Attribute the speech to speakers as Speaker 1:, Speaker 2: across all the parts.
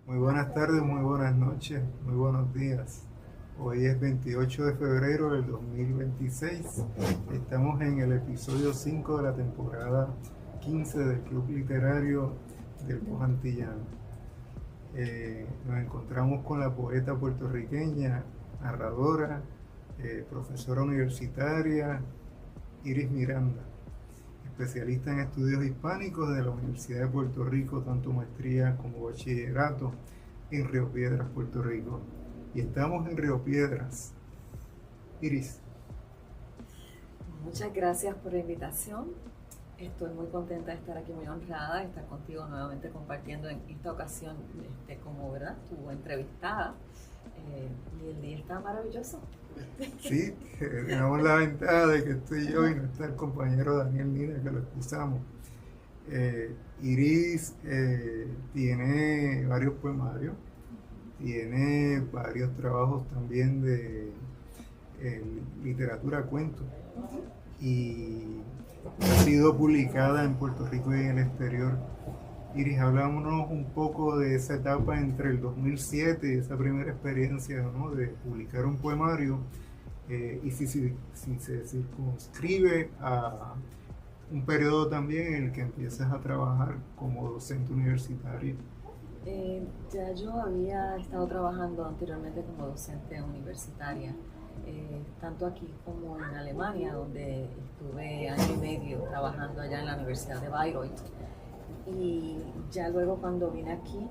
Speaker 1: Muy buenas tardes, muy buenas noches, muy buenos días. Hoy es 28 de febrero del 2026. Estamos en el episodio 5 de la temporada 15 del Club Literario del Voz Antillano. Nos encontramos con la poeta puertorriqueña, narradora, profesora universitaria, Iris Miranda, especialista en estudios hispánicos de la Universidad de Puerto Rico, tanto maestría como bachillerato en Río Piedras, Puerto Rico. Y estamos en Río Piedras. Iris.
Speaker 2: Muchas gracias por la invitación. Estoy muy contenta de estar aquí, muy honrada de estar contigo nuevamente compartiendo en esta ocasión como ¿verdad? Tu entrevistada. Y el día está maravilloso.
Speaker 1: Sí, tenemos la ventaja de que estoy yo y no está el compañero Daniel Nina, que lo excusamos. Iris tiene varios poemarios, tiene varios trabajos también de literatura cuento y ha sido publicada en Puerto Rico y en el exterior. Iris, hablámonos un poco de esa etapa entre el 2007 y esa primera experiencia, ¿no?, de publicar un poemario, y si se circunscribe a un periodo también en el que empiezas a trabajar como docente universitario.
Speaker 2: Ya yo había estado trabajando anteriormente como docente universitaria, tanto aquí como en Alemania, donde estuve año y medio trabajando allá en la Universidad de Bayreuth. Y ya luego cuando vine aquí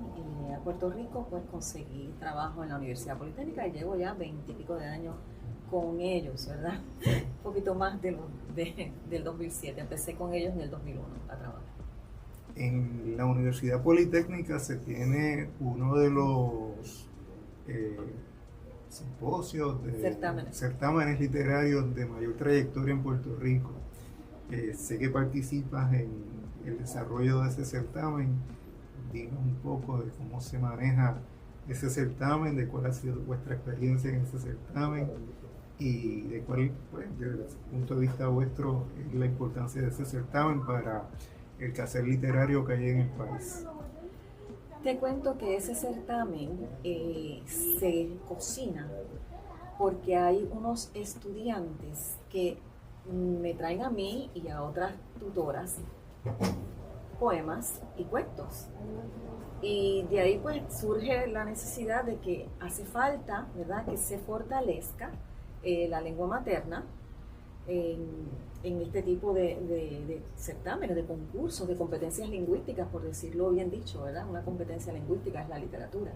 Speaker 2: a Puerto Rico, pues conseguí trabajo en la Universidad Politécnica y llevo ya 20 y pico de años con ellos, ¿verdad? Un poquito más del 2007. Empecé con ellos en el 2001 a trabajar.
Speaker 1: En la Universidad Politécnica se tiene uno de los simposios de certámenes literarios de mayor trayectoria en Puerto Rico. Sé que participas en el desarrollo de ese certamen. Dinos un poco de cómo se maneja ese certamen, de cuál ha sido vuestra experiencia en ese certamen y de cuál, pues, desde el punto de vista vuestro, es la importancia de ese certamen para el quehacer literario que hay en el país.
Speaker 2: Te cuento que ese certamen se cocina porque hay unos estudiantes que me traen a mí y a otras tutoras poemas y cuentos. Y de ahí pues surge la necesidad de que hace falta, ¿verdad?, que se fortalezca la lengua materna en este tipo de certámenes, de concursos, de competencias lingüísticas, por decirlo bien dicho, ¿verdad? Una competencia lingüística es la literatura.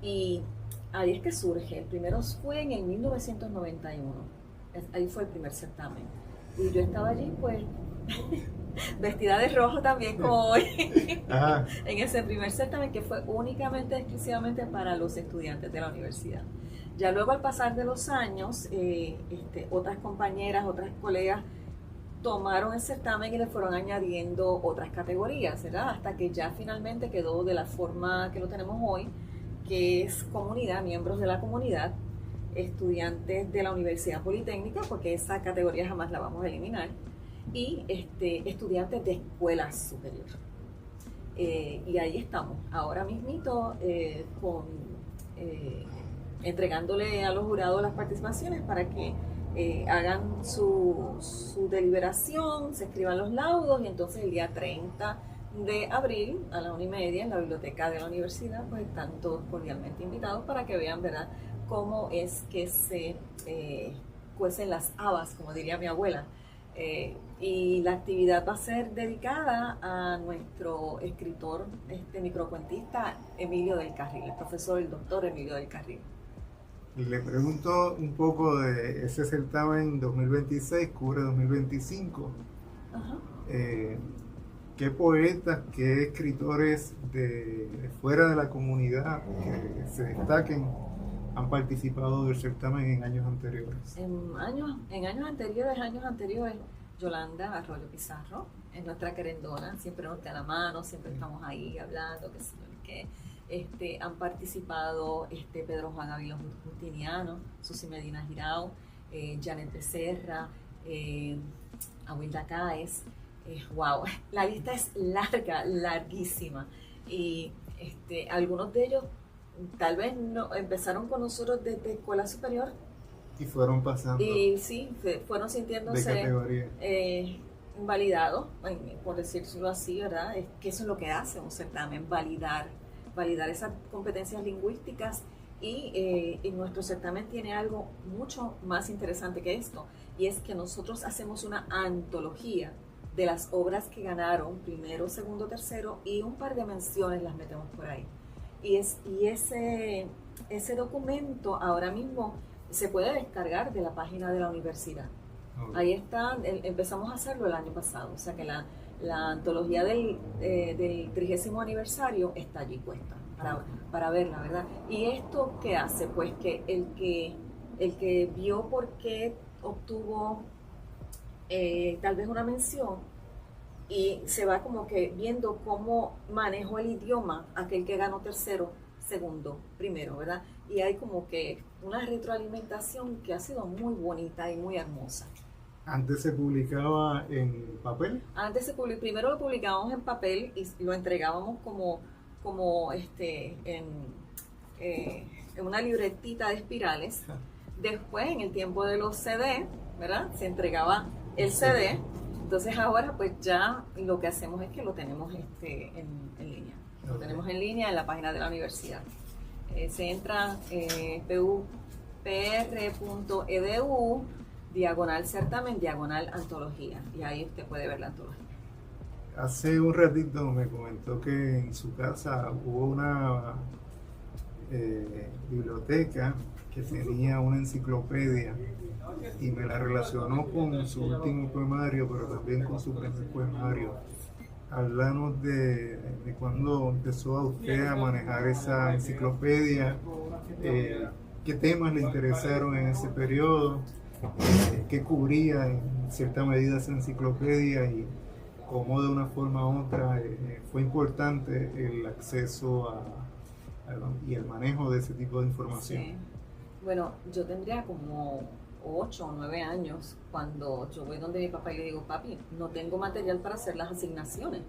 Speaker 2: Y ahí es que surge. El primero fue en el 1991. Ahí fue el primer certamen. Y yo estaba allí, pues, vestida de rojo también como hoy, en ese primer certamen que fue únicamente, exclusivamente para los estudiantes de la universidad. Ya luego, al pasar de los años, otras compañeras, otras colegas tomaron el certamen y le fueron añadiendo otras categorías, ¿verdad? Hasta que ya finalmente quedó de la forma que lo tenemos hoy, que es comunidad, miembros de la comunidad, estudiantes de la Universidad Politécnica, porque esa categoría jamás la vamos a eliminar, y estudiantes de escuela superior. Y ahí estamos, ahora mismito, entregándole a los jurados las participaciones para que hagan su deliberación, se escriban los laudos y entonces el día 30 de abril a la 1:30 en la biblioteca de la universidad pues están todos cordialmente invitados para que vean, ¿verdad?, cómo es que se cuecen las habas, como diría mi abuela. Y la actividad va a ser dedicada a nuestro escritor, microcuentista Emilio del Carril, el profesor, el doctor Emilio del Carril.
Speaker 1: Le pregunto un poco de ese certamen 2026, cubre 2025.
Speaker 2: Ajá.
Speaker 1: ¿Qué poetas, qué escritores de fuera de la comunidad que se destaquen han participado del certamen en años anteriores?
Speaker 2: En años anteriores, Yolanda Arroyo Pizarro, es nuestra querendona, siempre nos da la mano, siempre estamos ahí hablando, que han participado Pedro Juan Ávila Justiniano, Susi Medina Girao, Janet Becerra, Awilda Cáez. Wow, la lista es larga, larguísima. Y algunos de ellos tal vez no, empezaron con nosotros desde escuela superior
Speaker 1: Y fueron pasando
Speaker 2: y sí, fueron
Speaker 1: de
Speaker 2: sintiéndose
Speaker 1: categoría.
Speaker 2: validados, por decirlo así, ¿verdad? Es que eso es lo que hace un certamen, validar esas competencias lingüísticas y nuestro certamen tiene algo mucho más interesante que esto, y es que nosotros hacemos una antología de las obras que ganaron primero, segundo, tercero, y un par de menciones las metemos por ahí. Y ese documento ahora mismo se puede descargar de la página de la universidad. Ahí está, empezamos a hacerlo el año pasado, o sea que la antología del 30º aniversario está allí puesta para verla, ¿verdad? ¿Y esto qué hace? Pues que el que vio por qué obtuvo tal vez una mención y se va como que viendo cómo manejó el idioma aquel que ganó tercero, segundo, primero, ¿verdad? Y hay como que una retroalimentación que ha sido muy bonita y muy hermosa.
Speaker 1: Antes se publicaba en papel.
Speaker 2: Primero lo publicábamos en papel y lo entregábamos en una libretita de espirales. Después, en el tiempo de los CD, ¿verdad? Se entregaba el CD. Entonces ahora pues ya lo que hacemos es que lo tenemos en línea. Lo tenemos en línea en la página de la universidad. Se entra pupr.edu /certamen /antología, y ahí usted puede ver la antología.
Speaker 1: Hace un ratito me comentó que en su casa hubo una biblioteca que tenía una enciclopedia y me la relacionó con su último poemario, pero también con su primer poemario. Háblanos de cuándo empezó a usted a manejar esa enciclopedia, qué temas le interesaron en ese periodo, qué cubría en cierta medida esa enciclopedia y cómo de una forma u otra fue importante el acceso y el manejo de ese tipo de información.
Speaker 2: Sí. Bueno, yo tendría como 8 o 9 años cuando yo voy donde mi papá y le digo, papi, no tengo material para hacer las asignaciones.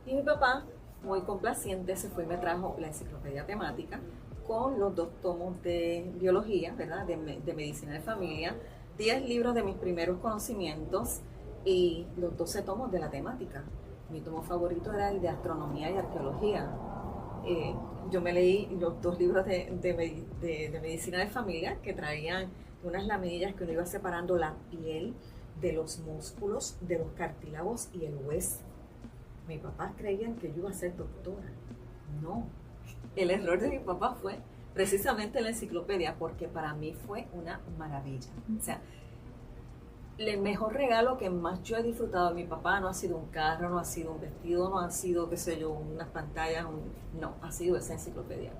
Speaker 2: Y mi papá, muy complaciente, se fue y me trajo la enciclopedia temática con los 2 tomos de biología, ¿verdad? De medicina de familia, 10 libros de mis primeros conocimientos y los 12 tomos de la temática. Mi tomo favorito era el de astronomía y arqueología. Yo me leí los 2 libros de medicina de familia que traían unas laminillas que uno iba separando la piel de los músculos, de los cartílagos y el hueso. Mis papás creían que yo iba a ser doctora. No, el error de mi papá fue precisamente la enciclopedia, porque para mí fue una maravilla. O sea, el mejor regalo que más yo he disfrutado de mi papá no ha sido un carro, no ha sido un vestido, no ha sido, qué sé yo, unas pantallas, no, ha sido esa enciclopedia.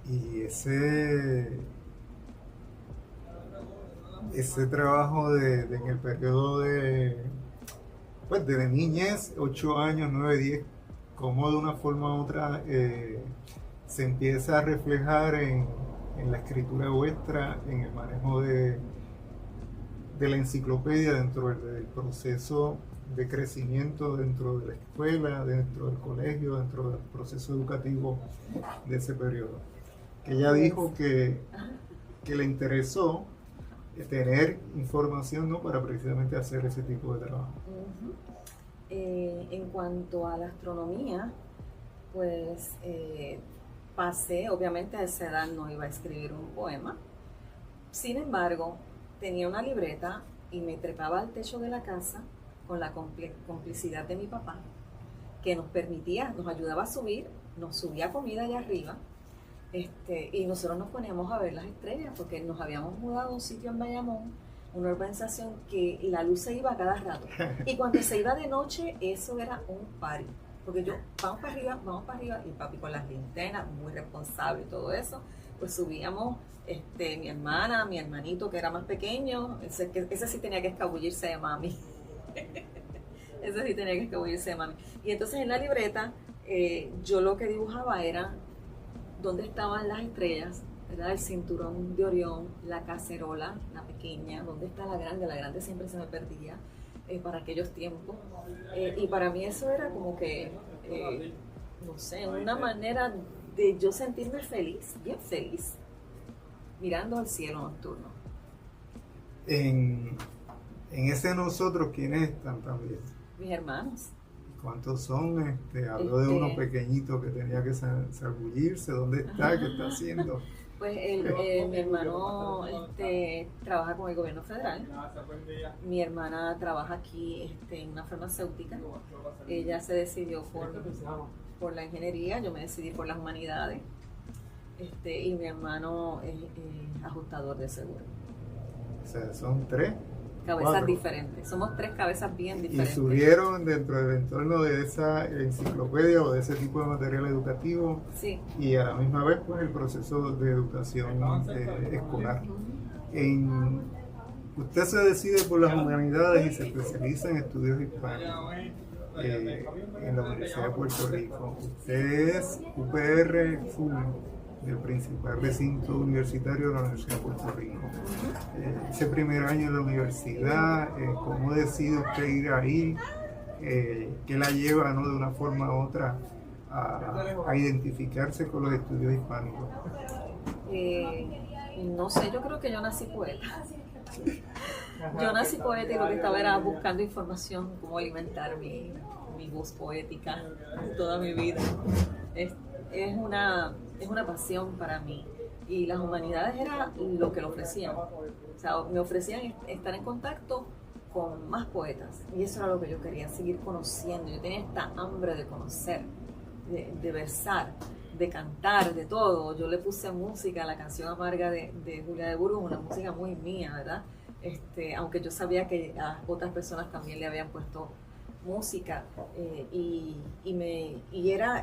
Speaker 1: Y ese trabajo en el periodo de niñez, 8 años, 9, 10, cómo de una forma u otra se empieza a reflejar en la escritura vuestra, en el manejo de la enciclopedia dentro del proceso de crecimiento dentro de la escuela, dentro del colegio, dentro del proceso educativo de ese periodo. Que ella dijo que le interesó tener información, ¿no?, para precisamente hacer ese tipo de trabajo.
Speaker 2: En cuanto a la astronomía, pues pasé, obviamente a esa edad no iba a escribir un poema, sin embargo, tenía una libreta y me trepaba al techo de la casa con la complicidad de mi papá, que nos ayudaba a subir, nos subía comida allá arriba, y nosotros nos poníamos a ver las estrellas, porque nos habíamos mudado a un sitio en Bayamón, una urbanización que la luz se iba a cada rato. Y cuando se iba de noche, eso era un party. Porque yo, vamos para arriba, y papi con las linternas, muy responsable y todo eso, pues subíamos, mi hermana, mi hermanito que era más pequeño, ese sí tenía que escabullirse de mami. Ese sí tenía que escabullirse de mami. Y entonces en la libreta, yo lo que dibujaba era dónde estaban las estrellas, ¿verdad? El cinturón de Orión, la cacerola, la pequeña, dónde está la grande siempre se me perdía para aquellos tiempos. Y para mí eso era como que no sé, una manera de yo sentirme feliz, bien feliz, mirando al cielo nocturno.
Speaker 1: En ese nosotros, ¿quiénes están también?
Speaker 2: Mis hermanos.
Speaker 1: ¿Cuántos son? Habló de uno pequeñito que tenía que zambullirse. ¿Dónde está? ¿Qué está haciendo?
Speaker 2: Pues mi hermano trabaja con el gobierno federal. Mi hermana trabaja aquí en una farmacéutica. Ella se decidió por la ingeniería, yo me decidí por las humanidades. Y mi hermano es ajustador de seguro.
Speaker 1: O sea, son tres.
Speaker 2: Cabezas
Speaker 1: 4.
Speaker 2: Diferentes. Somos tres cabezas bien diferentes.
Speaker 1: Y surgieron dentro del entorno de esa enciclopedia o de ese tipo de material educativo.
Speaker 2: Sí.
Speaker 1: Y a la misma vez, pues, el proceso de educación escolar. Usted se decide por las humanidades y se especializa en estudios hispanos en la Universidad de Puerto Rico. Usted es UPR Full, del principal recinto universitario de la Universidad de Puerto Rico. Ese primer año en la universidad, ¿cómo decide usted ir ahí? ¿Qué la lleva, ¿no?, de una forma u otra a identificarse con los estudios hispánicos?
Speaker 2: No sé, yo creo que yo nací poeta. Yo nací poeta y lo que estaba era buscando información, cómo alimentar mi voz poética toda mi vida. Es una pasión para mí, y las humanidades era lo que le ofrecían. O sea, me ofrecían estar en contacto con más poetas, y eso era lo que yo quería, seguir conociendo. Yo tenía esta hambre de conocer, de versar, de cantar, de todo. Yo le puse música a la canción Amarga de Julia de Burgos, una música muy mía, ¿verdad? Aunque yo sabía que a otras personas también le habían puesto música,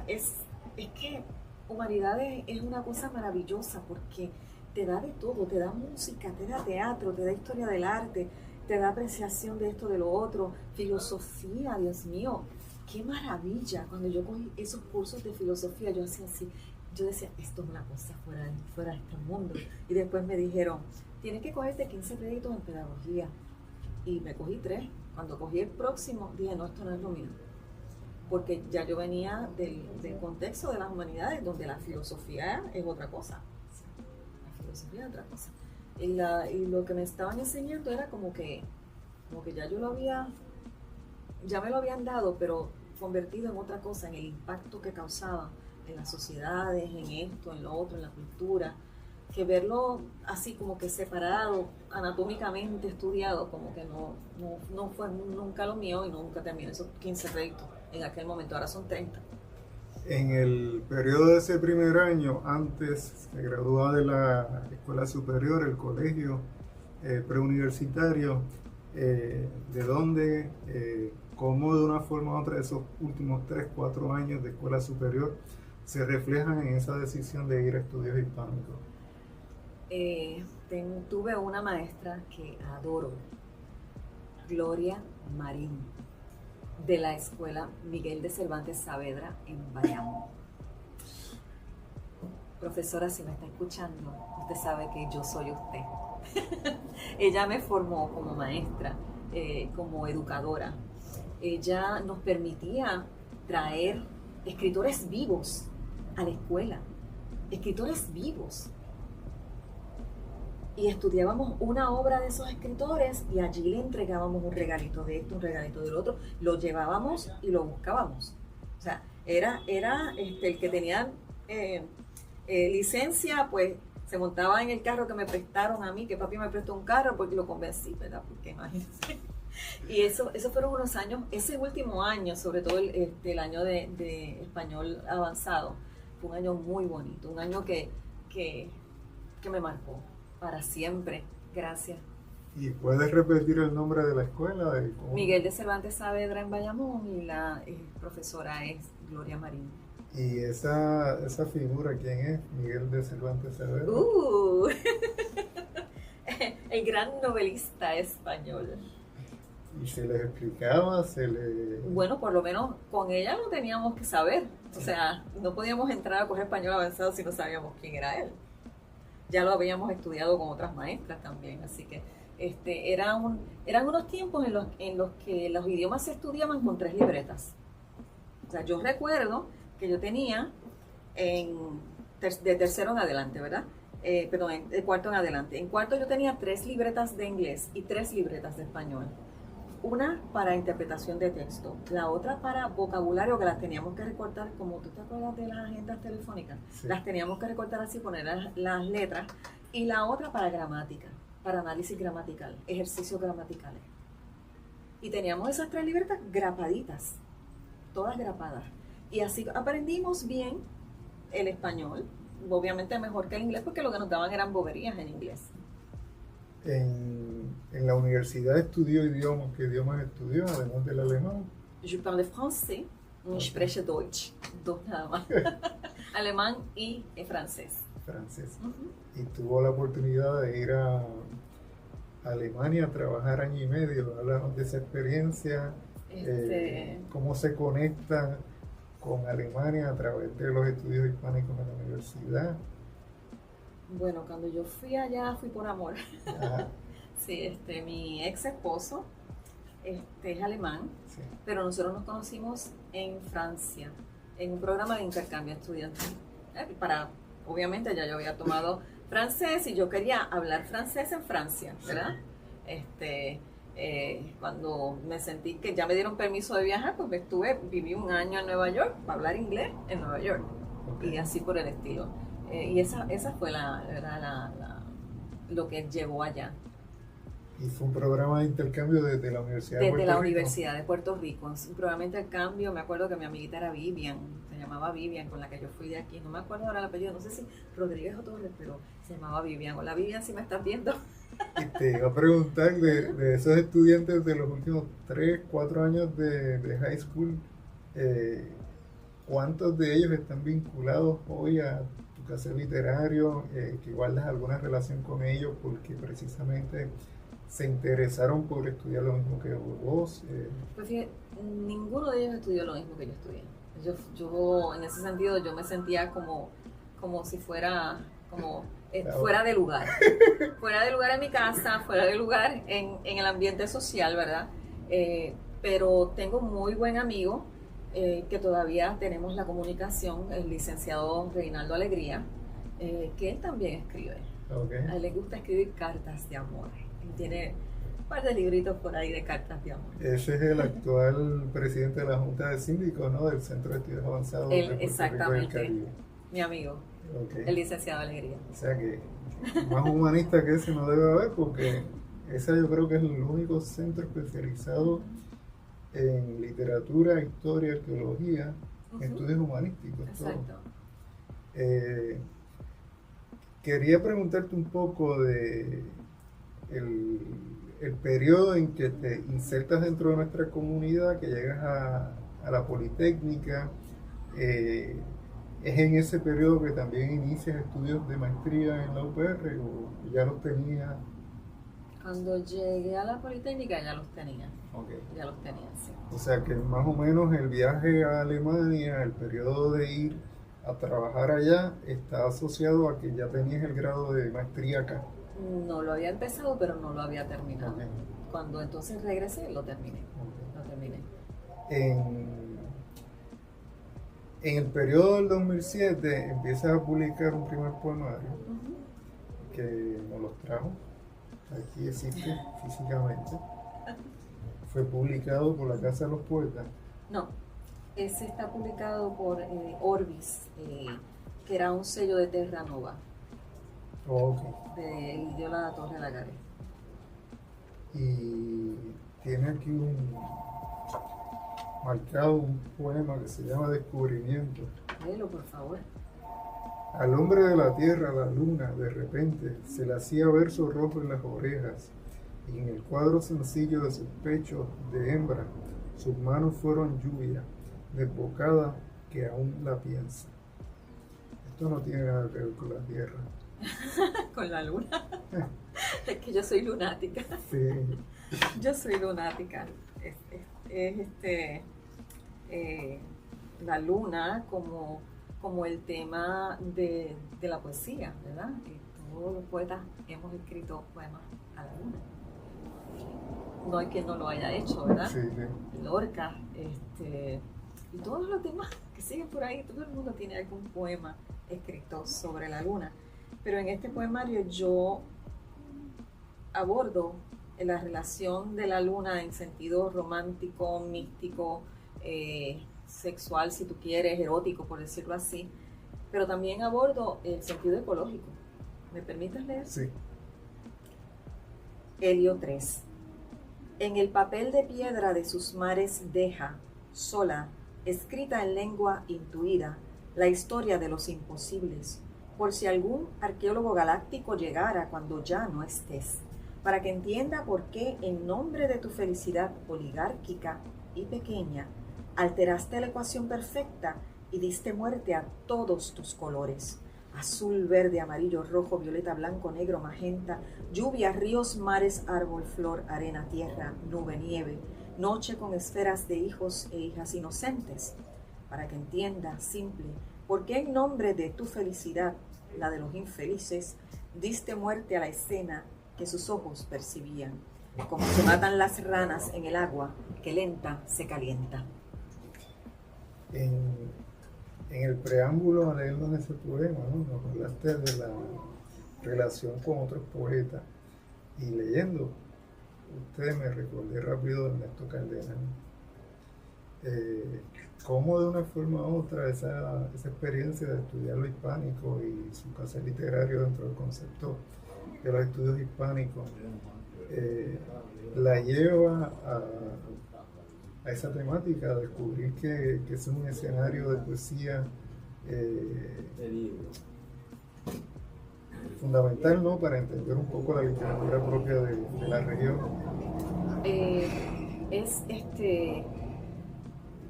Speaker 2: es que Humanidades es una cosa maravillosa porque te da de todo, te da música, te da teatro, te da historia del arte, te da apreciación de esto, de lo otro, filosofía. Dios mío, qué maravilla. Cuando yo cogí esos cursos de filosofía, yo hacía así, yo decía, esto es una cosa fuera de este mundo. Y después me dijeron, tienes que cogerte 15 créditos en pedagogía. Y me cogí 3. Cuando cogí el próximo, dije, no, esto no es lo mío. Porque ya yo venía del contexto de las humanidades, donde la filosofía es otra cosa. La filosofía es otra cosa. Y lo que me estaban enseñando era como que ya me lo habían dado, pero convertido en otra cosa, en el impacto que causaba en las sociedades, en esto, en lo otro, en la cultura. Que verlo así como que separado, anatómicamente estudiado, como que no fue nunca lo mío, y nunca terminé esos 15 créditos en aquel momento. Ahora son 30. En
Speaker 1: el periodo de ese primer año, antes se graduaba de la escuela superior, el colegio preuniversitario, ¿de dónde, cómo de una forma u otra esos últimos 3-4 años de escuela superior se reflejan en esa decisión de ir a estudios hispánicos?
Speaker 2: Tuve una maestra que adoro, Gloria Marín, de la escuela Miguel de Cervantes Saavedra en Bayamón. Profesora, si me está escuchando, usted sabe que yo soy usted. Ella me formó como maestra, como educadora. Ella nos permitía traer escritores vivos a la escuela, escritores vivos. Y estudiábamos una obra de esos escritores y allí le entregábamos un regalito de esto, un regalito del otro, lo llevábamos y lo buscábamos. O sea, era el que tenía licencia, pues se montaba en el carro que me prestaron a mí, que papi me prestó un carro porque lo convencí, ¿verdad? Porque imagínense. Y eso fueron unos años, ese último año, sobre todo el año de español avanzado, fue un año muy bonito, un año que me marcó para siempre. Gracias.
Speaker 1: ¿Y puedes repetir el nombre de la escuela?
Speaker 2: Miguel de Cervantes Saavedra en Bayamón, y la profesora es Gloria Marín.
Speaker 1: ¿Y esa figura quién es? Miguel de Cervantes Saavedra.
Speaker 2: El gran novelista español.
Speaker 1: ¿Y se les explicaba?
Speaker 2: Bueno, por lo menos con ella lo teníamos que saber. O sea, no podíamos entrar a coger español avanzado si no sabíamos quién era él. Ya lo habíamos estudiado con otras maestras también, así que eran unos tiempos en los que los idiomas se estudiaban con 3 libretas. O sea, yo recuerdo que yo tenía de tercero en adelante, ¿verdad? Perdón, de cuarto en adelante. En cuarto yo tenía 3 libretas de inglés y 3 libretas de español. Una para interpretación de texto, la otra para vocabulario, que las teníamos que recortar, como tú te acuerdas de las agendas telefónicas,
Speaker 1: Sí.
Speaker 2: las teníamos que recortar así, poner las letras, y la otra para gramática, para análisis gramatical, ejercicios gramaticales. Y teníamos esas 3 libretas grapaditas, todas grapadas. Y así aprendimos bien el español, obviamente mejor que el inglés, porque lo que nos daban eran boberías en inglés.
Speaker 1: En la universidad estudió idiomas. ¿Qué idiomas estudió, además del alemán?
Speaker 2: Je parle français, und ich spreche Deutsch, 2 nada más. Alemán y francés.
Speaker 1: Francés.
Speaker 2: Uh-huh.
Speaker 1: Y tuvo la oportunidad de ir a Alemania a trabajar año y medio. Háblanos de esa experiencia, cómo se conecta con Alemania a través de los estudios hispánicos en la universidad.
Speaker 2: Bueno, cuando yo fui allá, fui por amor.
Speaker 1: Ajá.
Speaker 2: Sí, mi ex esposo es alemán,
Speaker 1: Sí.
Speaker 2: pero nosotros nos conocimos en Francia, en un programa de intercambio estudiantil. Obviamente ya yo había tomado francés y yo quería hablar francés en Francia, ¿verdad? Cuando me sentí que ya me dieron permiso de viajar, pues viví un año en Nueva York para hablar inglés en Nueva York. Okay. Y así por el estilo. Y esa fue lo que llevó allá.
Speaker 1: Y fue un programa de intercambio desde la Universidad de Puerto Rico.
Speaker 2: Desde la Universidad de Puerto Rico. Un programa de intercambio. Me acuerdo que mi amiguita era Vivian, se llamaba Vivian, con la que yo fui de aquí. No me acuerdo ahora el apellido, no sé si Rodríguez o Torres, pero se llamaba Vivian. Hola Vivian, si me estás viendo.
Speaker 1: Y te iba a preguntar de esos estudiantes de los últimos 3, 4 años de high school, ¿cuántos de ellos están vinculados hoy a tu quehacer literario, que guardas alguna relación con ellos porque precisamente se interesaron por estudiar lo mismo que vos?
Speaker 2: Pues fíjate, ninguno de ellos estudió lo mismo que yo estudié. Yo en ese sentido, yo me sentía como si fuera fuera de lugar. Fuera de lugar en mi casa, fuera de lugar en el ambiente social, ¿verdad? Pero tengo muy buen amigo que todavía tenemos la comunicación, el licenciado Reinaldo Alegría, que él también escribe.
Speaker 1: Okay.
Speaker 2: A él le gusta escribir cartas de amor. Él tiene un par de libritos por ahí de cartas de amor.
Speaker 1: Ese es el actual presidente de la Junta de Síndicos, ¿no? Del Centro de Estudios Avanzados de Puerto
Speaker 2: exactamente,
Speaker 1: Rico y el Caribe.
Speaker 2: Mi amigo, okay. El licenciado Alegría.
Speaker 1: O sea que más humanista que ese no debe haber, porque ese yo creo que es el único centro especializado en literatura, historia, arqueología, estudios humanísticos.
Speaker 2: Exacto.
Speaker 1: Quería preguntarte un poco de el periodo en que te insertas dentro de nuestra comunidad, que llegas a la Politécnica. ¿Es en ese periodo que también inicias estudios de maestría en la UPR o ya los tenías?
Speaker 2: Cuando llegué a la Politécnica ya los tenía.
Speaker 1: Okay.
Speaker 2: Ya los tenía, sí.
Speaker 1: O sea que más o menos el viaje a Alemania, el periodo de ir a trabajar allá, está asociado a que ya tenías el grado de maestría acá.
Speaker 2: No lo había empezado, pero no lo había terminado.
Speaker 1: Okay.
Speaker 2: Cuando entonces regresé, lo terminé. Okay. Lo terminé.
Speaker 1: En el periodo del 2007 empiezas a publicar un primer poemario que nos los trajo. Aquí existe físicamente. Fue publicado por la Casa de los Poetas.
Speaker 2: No, ese está publicado por Orbis, que era un sello de Terra Nova.
Speaker 1: Oh, okay.
Speaker 2: De Iliola Torre Lagares.
Speaker 1: Y tiene aquí marcado un poema que se llama Descubrimiento.
Speaker 2: Léelo, por favor.
Speaker 1: Al hombre de la tierra, la luna, de repente, se le hacía verso rojo en las orejas, y en el cuadro sencillo de sus pechos de hembra, sus manos fueron lluvia, desbocada que aún la piensa. Esto no tiene nada que ver con la tierra.
Speaker 2: Con la luna. Es que yo soy lunática.
Speaker 1: Sí.
Speaker 2: Yo soy lunática. La luna como el tema de la poesía, ¿verdad? Todos los poetas hemos escrito poemas a la luna. No hay quien no lo haya hecho, ¿verdad?
Speaker 1: Sí, sí.
Speaker 2: Lorca, Y todos los demás que siguen por ahí, todo el mundo tiene algún poema escrito sobre la luna. Pero en este poemario yo abordo la relación de la luna en sentido romántico, místico, sexual, si tú quieres, erótico, por decirlo así, pero también abordo el sentido ecológico. ¿Me permites leer?
Speaker 1: Sí.
Speaker 2: Helio 3. En el papel de piedra de sus mares deja, sola, escrita en lengua intuida, la historia de los imposibles, por si algún arqueólogo galáctico llegara cuando ya no estés, para que entienda por qué en nombre de tu felicidad oligárquica y pequeña, alteraste la ecuación perfecta y diste muerte a todos tus colores. Azul, verde, amarillo, rojo, violeta, blanco, negro, magenta, lluvia, ríos, mares, árbol, flor, arena, tierra, nube, nieve, noche con esferas de hijos e hijas inocentes, para que entienda, simple, por qué en nombre de tu felicidad, la de los infelices, diste muerte a la escena que sus ojos percibían, como se matan las ranas en el agua que lenta se calienta.
Speaker 1: En el preámbulo a leernos ese poema, ¿no? Nos hablaste de la relación con otros poetas, y leyendo, ustedes me recordé rápido de Ernesto Cardenal. Cómo de una forma u otra esa experiencia de estudiar lo hispánico y su quehacer literario dentro del concepto de los estudios hispánicos la lleva a esa temática, a descubrir que es un escenario de poesía fundamental, ¿no?, para entender un poco la literatura propia de la región.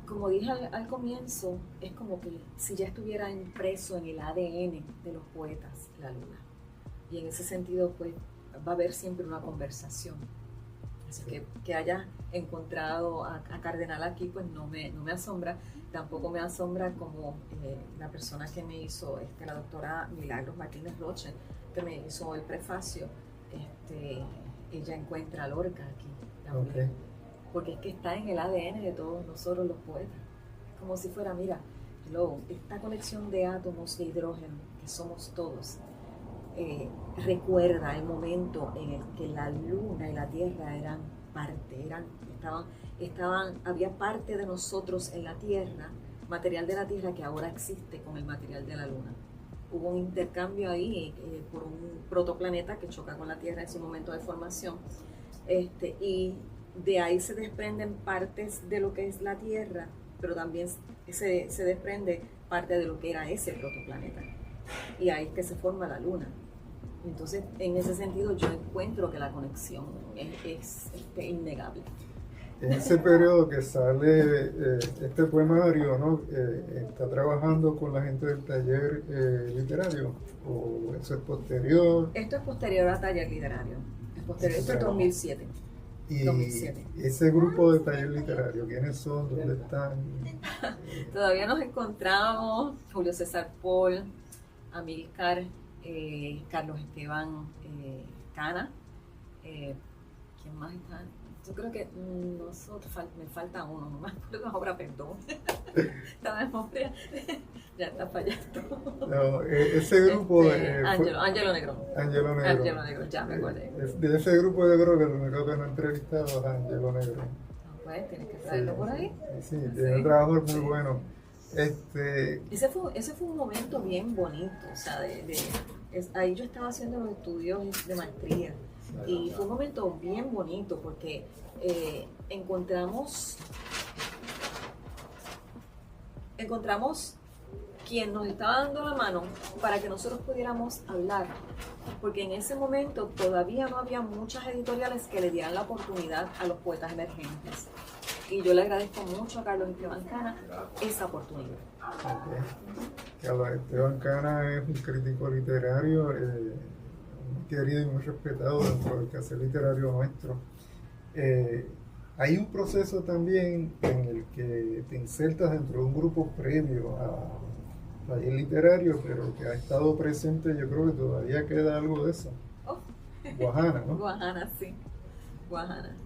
Speaker 2: Como dije al comienzo, es como que si ya estuviera impreso en el ADN de los poetas la luna. Y en ese sentido, pues, va a haber siempre una conversación. Así que haya encontrado a Cardenal aquí, pues no me asombra. Tampoco me asombra como la persona que me hizo, la doctora Milagros Martínez Roche, que me hizo el prefacio, ella encuentra a Lorca aquí también. Okay. Porque es que está en el ADN de todos nosotros los poetas. Es como si fuera, mira, esta colección de átomos de hidrógeno que somos todos, recuerda el momento en el que la luna y la tierra eran parte, había parte de nosotros en la tierra, material de la tierra que ahora existe con el material de la luna. Hubo un intercambio ahí por un protoplaneta que choca con la tierra en su momento de formación, y de ahí se desprenden partes de lo que es la tierra, pero también se desprende parte de lo que era ese protoplaneta. Y ahí es que se forma la luna. Entonces, en ese sentido, yo encuentro que la conexión es innegable.
Speaker 1: En ese periodo que sale este poemario, ¿no? ¿Está trabajando con la gente del taller literario? ¿O eso es posterior?
Speaker 2: Esto es posterior al taller literario. Esto es 2007.
Speaker 1: Y
Speaker 2: 2007.
Speaker 1: Ese grupo de taller literario, ¿quiénes son? ¿Dónde están?
Speaker 2: Todavía nos encontramos, Julio César Paul, Amílcar, Carlos Esteban Cana, ¿quién más está? Yo creo que me falta uno, no me acuerdo ahora, perdón. La memoria ya está fallando.
Speaker 1: No, ese grupo
Speaker 2: Ángelo Negrón.
Speaker 1: Ángelo
Speaker 2: Negrón, ya me acordé.
Speaker 1: De ese grupo yo creo que lo único que no he entrevistado es Ángelo Negrón.
Speaker 2: No, pues tienes que traerlo por ahí.
Speaker 1: Sí, tiene un trabajo muy bueno.
Speaker 2: Ese fue un momento bien bonito, o sea, ahí yo estaba haciendo los estudios de maestría y fue un momento bien bonito porque encontramos quien nos estaba dando la mano para que nosotros pudiéramos hablar, porque en ese momento todavía no había muchas editoriales que le dieran la oportunidad a los poetas emergentes. Y yo le agradezco mucho a Carlos Esteban Cana esa oportunidad.
Speaker 1: Okay. Carlos Esteban Cana es un crítico literario muy querido y muy respetado dentro del quehacer literario nuestro. Hay un proceso también en el que te insertas dentro de un grupo previo a taller literario, pero que ha estado presente, yo creo que todavía queda algo de eso.
Speaker 2: Oh.
Speaker 1: Guajana, ¿no?
Speaker 2: Guajana, sí. Guajana.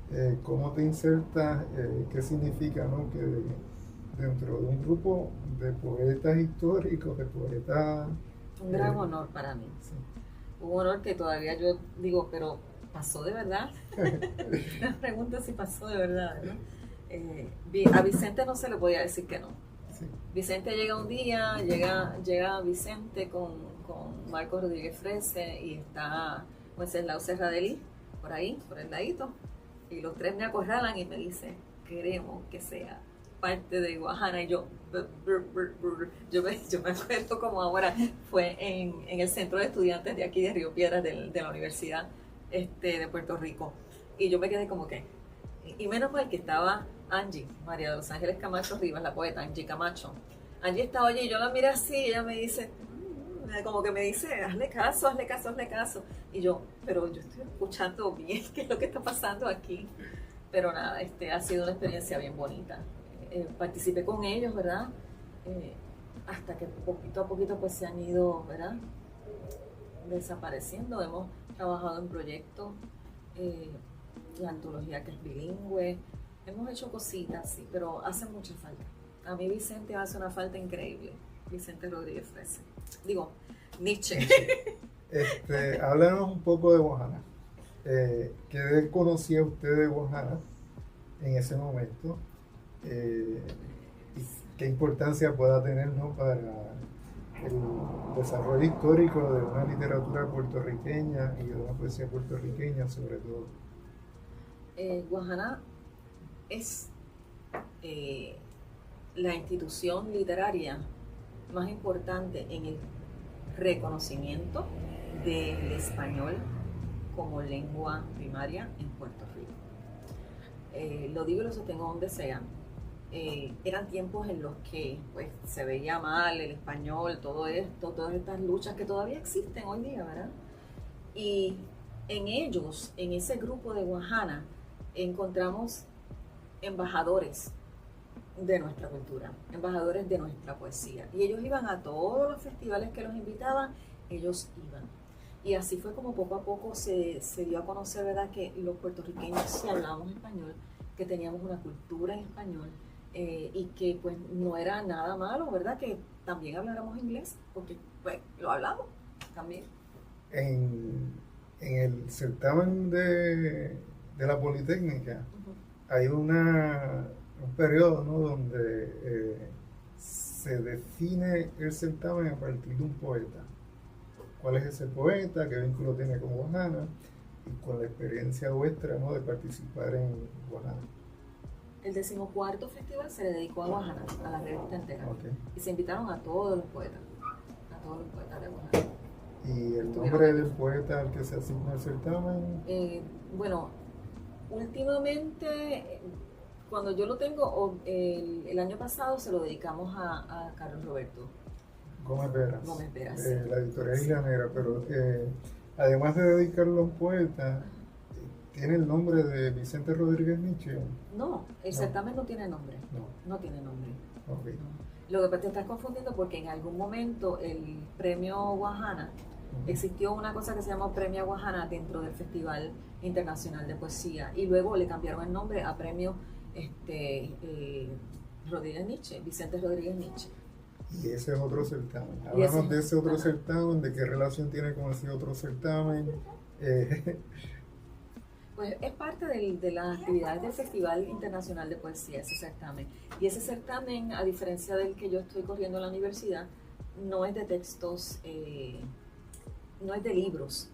Speaker 1: ¿Cómo te insertas? ¿Qué significa, ¿no?, que dentro de un grupo de poetas históricos, de poetas...
Speaker 2: Un gran honor para mí.
Speaker 1: Sí.
Speaker 2: Un honor que todavía yo digo, pero ¿pasó de verdad? Me pregunto si pasó de verdad, ¿no? A Vicente no se le podía decir que no.
Speaker 1: Sí.
Speaker 2: Vicente llega un día, llega Vicente con Marco Rodríguez Frese y está Wenceslao Serradell por ahí, por el ladito, y los tres me acorralan y me dicen, queremos que sea parte de Guajana. Y yo me acuerdo como ahora, fue en el centro de estudiantes de aquí de Río Piedras de la Universidad de Puerto Rico, y yo me quedé como que, y menos mal que estaba Angie, María de los Ángeles Camacho Rivas, la poeta Angie Camacho. Angie estaba allí y yo la miré así y ella me dice, como que me dice, hazle caso, hazle caso, hazle caso. Y yo, pero yo estoy escuchando bien qué es lo que está pasando aquí. Pero nada, ha sido una experiencia bien bonita. Participé con ellos, ¿verdad? Hasta que poquito a poquito pues se han ido, ¿verdad? Desapareciendo. Hemos trabajado en proyectos, la antología que es bilingüe. Hemos hecho cositas, sí, pero hace mucha falta. A mí Vicente hace una falta increíble. Vicente Rodríguez Frese. Digo, Nietzsche.
Speaker 1: Háblanos un poco de Guajana. ¿Qué conocía usted de Guajana en ese momento? ¿Y qué importancia pueda tener, ¿no?, para el desarrollo histórico de una literatura puertorriqueña y de una poesía puertorriqueña sobre todo?
Speaker 2: Guajana es la institución literaria más importante en el reconocimiento del español como lengua primaria en Puerto Rico. Lo digo y lo sostengo donde sea. Eran tiempos en los que pues, se veía mal el español, todo esto, todas estas luchas que todavía existen hoy día, ¿verdad? Y en ellos, en ese grupo de Guajana, encontramos embajadores de nuestra cultura, embajadores de nuestra poesía. Y ellos iban a todos los festivales que los invitaban, ellos iban. Y así fue como poco a poco se dio a conocer, ¿verdad?, que los puertorriqueños sí hablábamos español, que teníamos una cultura en español, y que pues no era nada malo, ¿verdad?, que también habláramos inglés, porque pues lo hablamos también.
Speaker 1: En el certamen de la Politécnica hay un periodo, ¿no?, donde se define el certamen a partir de un poeta. ¿Cuál es ese poeta? ¿Qué vínculo tiene con Guajana? Y con la experiencia vuestra, ¿no?, de participar en Guajana.
Speaker 2: El 14º festival se le dedicó a Guajana, a la revista entera.
Speaker 1: Okay.
Speaker 2: Y se invitaron a todos los poetas de Guajana.
Speaker 1: ¿Y el nombre del poeta al que se asigna el certamen?
Speaker 2: Bueno, últimamente, cuando yo lo tengo, el año pasado se lo dedicamos a Carlos Roberto
Speaker 1: Gómez Veras.
Speaker 2: Sí.
Speaker 1: La editorial Islanera, pero además de dedicarlo a un poeta, ¿tiene el nombre de Vicente Rodríguez Nietzsche?
Speaker 2: No, el certamen no tiene nombre. No tiene nombre. Okay. No. Lo que te estás confundiendo porque en algún momento el premio Guajana, existió una cosa que se llamó Premio Guajana dentro del Festival Internacional de Poesía y luego le cambiaron el nombre a Premio Rodríguez Nietzsche, Vicente Rodríguez Nietzsche.
Speaker 1: Y ese es otro certamen. Hablamos de ese otro certamen, de qué relación tiene con ese otro certamen.
Speaker 2: Pues es parte de las actividades del Festival Internacional de Poesía, ese certamen. Y ese certamen, a diferencia del que yo estoy corriendo en la universidad, no es de textos, no es de libros.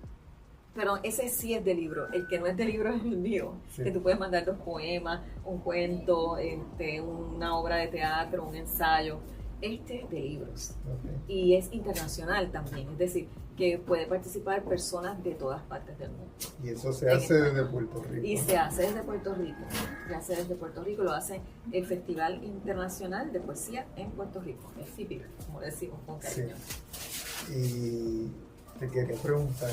Speaker 2: Pero ese sí es de libro. El que no es de libro es el mío. Sí. Que tú puedes mandar 2 poemas, un cuento, una obra de teatro, un ensayo. Este es de libros. Okay. Y es internacional también. Es decir, que puede participar personas de todas partes del mundo.
Speaker 1: Y eso se hace desde Puerto Rico.
Speaker 2: Y se hace desde Puerto Rico. Se hace desde Puerto Rico. Lo hace el Festival Internacional de Poesía en Puerto Rico. El FIPIC, como decimos con cariño.
Speaker 1: Sí. Y te quería preguntar,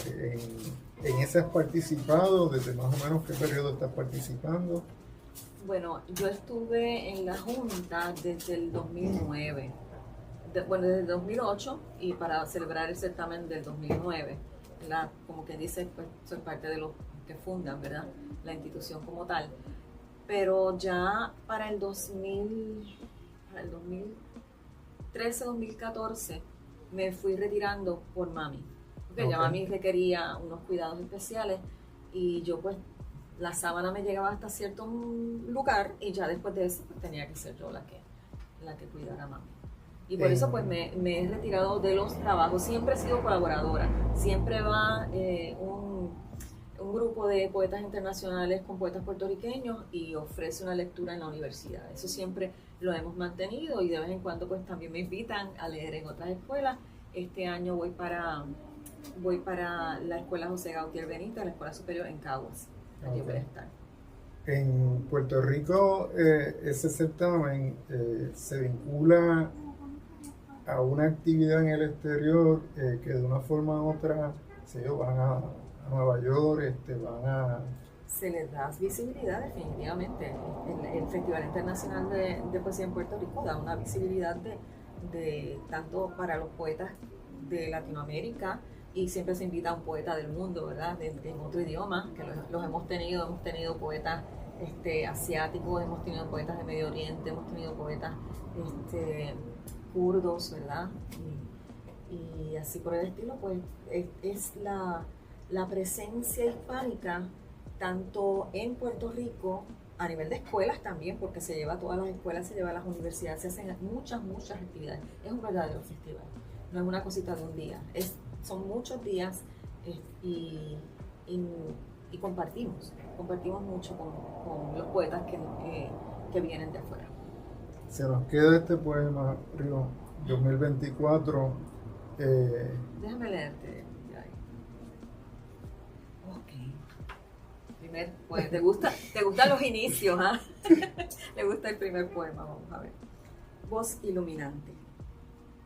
Speaker 1: ¿en ese has participado? ¿Desde más o menos qué periodo estás participando?
Speaker 2: Bueno, yo estuve en la Junta desde el 2009. Desde el 2008 y para celebrar el certamen del 2009. Como que dice, pues soy parte de los que fundan, ¿verdad?, la institución como tal. Pero ya para el para el 2013-2014 me fui retirando por mami. Porque ya mami requería unos cuidados especiales y yo pues la sábana me llegaba hasta cierto lugar y ya después de eso pues, tenía que ser yo la que cuidara a mami. Y por eso pues me he retirado de los trabajos. Siempre he sido colaboradora. Siempre va un grupo de poetas internacionales con poetas puertorriqueños y ofrece una lectura en la universidad. Eso siempre lo hemos mantenido y de vez en cuando pues también me invitan a leer en otras escuelas. Este año voy para la Escuela José Gautier Benítez, la Escuela Superior en Caguas. Allí voy a estar.
Speaker 1: En Puerto Rico ese certamen se vincula a una actividad en el exterior que de una forma u otra van a Nueva York,
Speaker 2: Se les da visibilidad definitivamente. El Festival Internacional de Poesía en Puerto Rico da una visibilidad de tanto para los poetas de Latinoamérica y siempre se invita a un poeta del mundo, ¿verdad? En otro idioma, que los hemos tenido poetas asiáticos, hemos tenido poetas de Medio Oriente, hemos tenido poetas kurdos, ¿verdad? Y así por el estilo, pues es la presencia hispánica tanto en Puerto Rico, a nivel de escuelas también, porque se lleva a todas las escuelas, se lleva a las universidades, se hacen muchas actividades. Es un verdadero festival, no es una cosita de un día, son muchos días y compartimos mucho con los poetas que vienen de afuera.
Speaker 1: Se nos queda este poema, Río, 2024.
Speaker 2: Déjame leerte. Ok. Primer poema. ¿Te gustan los inicios? ¿Ah? Le gusta el primer poema, vamos a ver. Voz iluminante.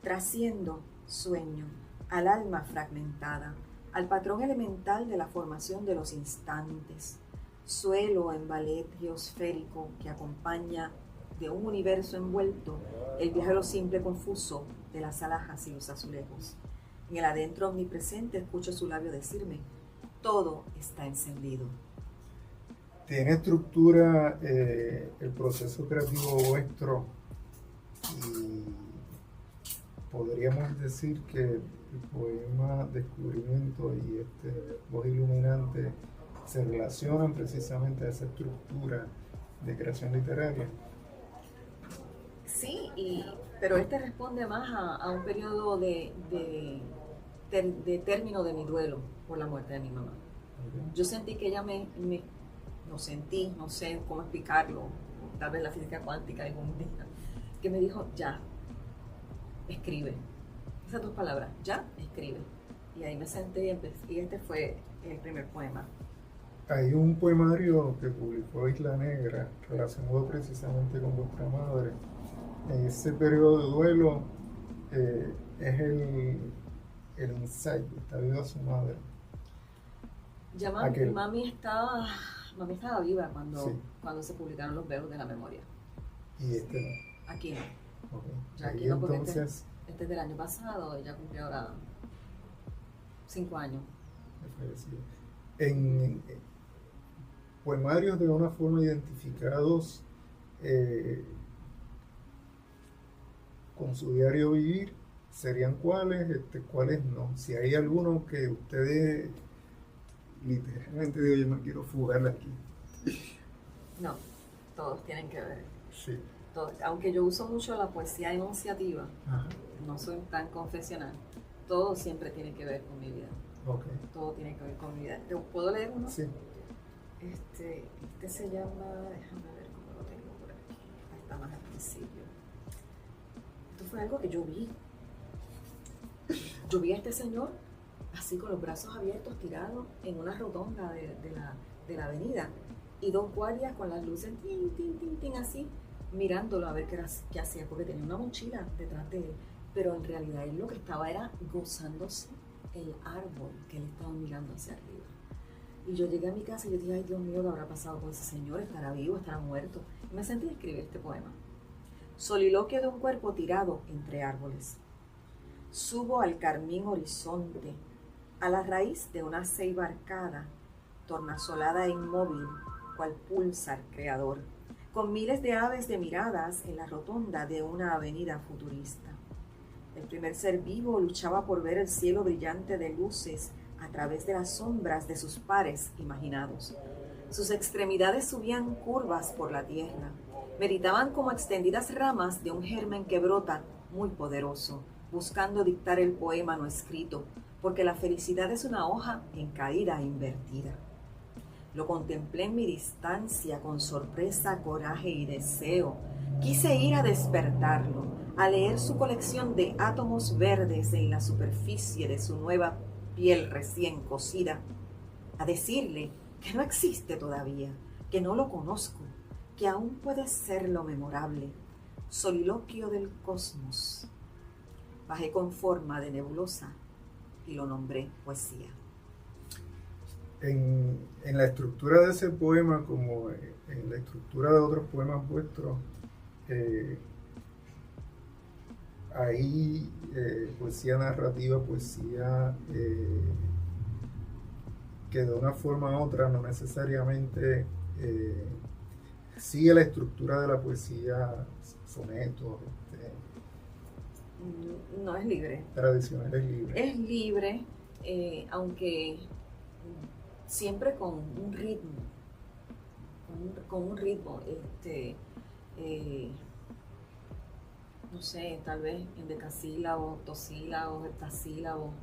Speaker 2: Trasciendo sueño al alma fragmentada, al patrón elemental de la formación de los instantes, suelo en ballet geosférico que acompaña de un universo envuelto el viaje a lo simple confuso de las alhajas y los azulejos. En el adentro omnipresente escucho su labio decirme, todo está encendido.
Speaker 1: ¿Tiene estructura el proceso creativo vuestro? Y podríamos decir que el poema Descubrimiento y Voz Iluminante se relacionan precisamente a esa estructura de creación literaria.
Speaker 2: Sí, pero responde más a un periodo de término de mi duelo por la muerte de mi mamá. Okay. Yo sentí que ella no sé cómo explicarlo, tal vez la física cuántica algún día, que me dijo, ya, escribe. Esas dos palabras, ya, escribe. Y ahí me senté y este fue el primer poema.
Speaker 1: Hay un poemario que publicó Isla Negra relacionado precisamente con vuestra madre. En ese periodo de duelo es el insight, está viva su madre.
Speaker 2: Ya mami estaba viva cuando se publicaron los velos de la memoria.
Speaker 1: ¿Y no?
Speaker 2: Aquí no.
Speaker 1: Okay.
Speaker 2: Ya aquí no, porque entonces, este es del año pasado, ella cumplió ahora 5 años.
Speaker 1: En poemarios de una forma identificados con su diario vivir, ¿serían cuáles? ¿Cuáles no? Si hay alguno que ustedes literalmente digo, yo no quiero fugarla aquí.
Speaker 2: No, todos tienen que ver.
Speaker 1: Sí.
Speaker 2: Todos, aunque yo uso mucho la poesía enunciativa,
Speaker 1: ajá,
Speaker 2: no soy tan confesional, todo siempre tiene que ver con mi vida.
Speaker 1: Okay.
Speaker 2: Todo tiene que ver con mi vida. ¿Te puedo leer uno?
Speaker 1: Sí.
Speaker 2: Este se llama, déjame ver cómo lo tengo por aquí, está más al principio. Esto fue algo que yo vi. Yo vi a este señor así con los brazos abiertos tirados en una rotonda de la avenida y 2 guardias con las luces tin, así mirándolo a ver qué hacía, porque tenía una mochila detrás de él, pero en realidad él lo que estaba era gozándose el árbol que él estaba mirando hacia arriba. Y yo llegué a mi casa y yo dije, ay Dios mío, ¿qué habrá pasado con ese señor? ¿Estará vivo? ¿Estará muerto? Y me sentí a escribir este poema. Soliloquio de un cuerpo tirado entre árboles. Subo al carmín horizonte, a la raíz de una ceiba arcada, tornasolada e inmóvil, cual pulsar creador. con miles de aves de miradas en la rotonda de una avenida futurista. El primer ser vivo luchaba por ver el cielo brillante de luces a través de las sombras de sus pares imaginados. Sus extremidades subían curvas por la tierra, meditaban como extendidas ramas de un germen que brota muy poderoso, buscando dictar el poema no escrito, porque la felicidad es una hoja en caída e invertida. Lo contemplé en mi distancia con sorpresa, coraje y deseo. Quise ir a despertarlo, a leer su colección de átomos verdes en la superficie de su nueva piel recién cocida, a decirle que no existe todavía, que no lo conozco, que aún puede ser lo memorable, soliloquio del cosmos. Bajé con forma de nebulosa y lo nombré poesía.
Speaker 1: En la estructura de ese poema, como en la estructura de otros poemas vuestros, hay poesía narrativa, poesía que de una forma u otra no necesariamente sigue la estructura de la poesía, sonetos,
Speaker 2: No es libre.
Speaker 1: tradicional, es libre.
Speaker 2: Es libre, aunque siempre con un ritmo, no sé, tal vez en decasílabos, octosílabos, heptasílabos,